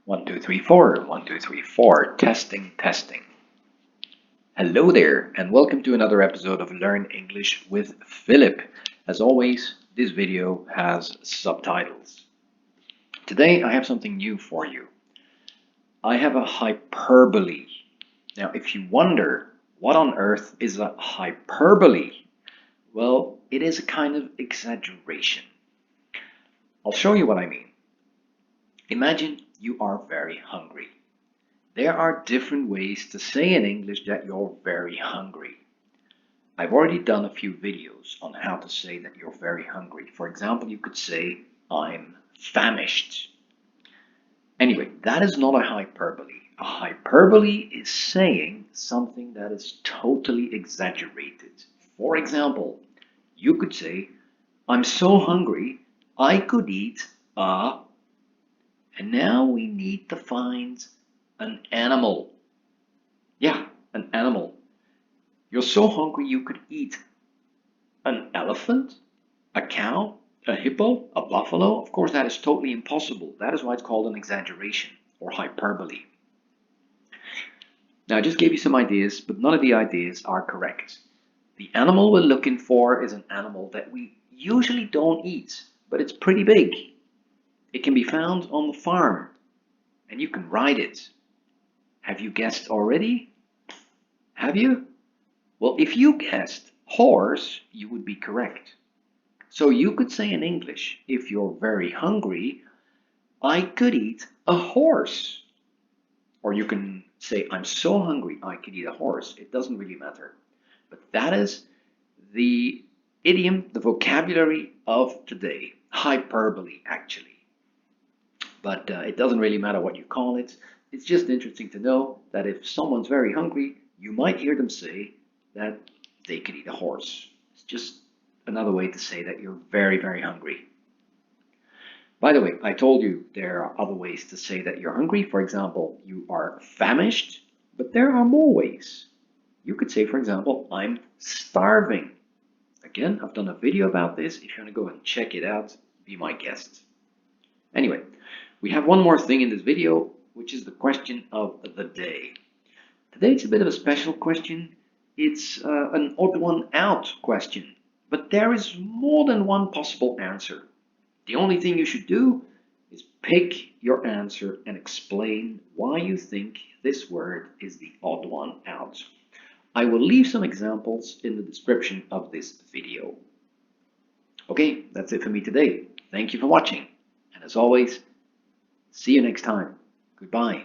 1, 2, 3, 4. 1, 2, 3, 4. Testing, testing. Hello there, and welcome to another episode of Learn English with Philip. As always, this video has subtitles. Today I have something new for you. I have a hyperbole. Now, if you wonder what on earth is a hyperbole, well, it is a kind of exaggeration. I'll show you what I mean. Imagine you are very hungry. There are different ways to say in English that you're very hungry. I've already done a few videos on how to say that you're very hungry. For example, you could say, I'm famished. Anyway, that is not a hyperbole. A hyperbole is saying something that is totally exaggerated. For example, you could say, I'm so hungry, I could eat a... And now we need to find an animal. Yeah, an animal. You're so hungry you could eat an elephant, a cow, a hippo, a buffalo. Of course, that is totally impossible. That is why it's called an exaggeration or hyperbole. Now, I just gave you some ideas, but none of the ideas are correct. The animal we're looking for is an animal that we usually don't eat, but it's pretty big. It can be found on the farm, and you can ride it. Have you guessed already? Have you? Well, if you guessed horse, you would be correct. So you could say in English, if you're very hungry, I could eat a horse. Or you can say, I'm so hungry, I could eat a horse. It doesn't really matter. But that is the idiom, the vocabulary of today. Hyperbole, actually. But it doesn't really matter what you call it. It's just interesting to know that if someone's very hungry, you might hear them say that they could eat a horse. It's just another way to say that you're very, very hungry. By the way, I told you there are other ways to say that you're hungry. For example, you are famished, but there are more ways. You could say, for example, I'm starving. Again, I've done a video about this. If you want to go and check it out, be my guest. Anyway, we have one more thing in this video, which is the question of the day. Today it's a bit of a special question. It's an odd one out question, but there is more than one possible answer. The only thing you should do is pick your answer and explain why you think this word is the odd one out. I will leave some examples in the description of this video. Okay, that's it for me today. Thank you for watching, and as always, see you next time. Goodbye.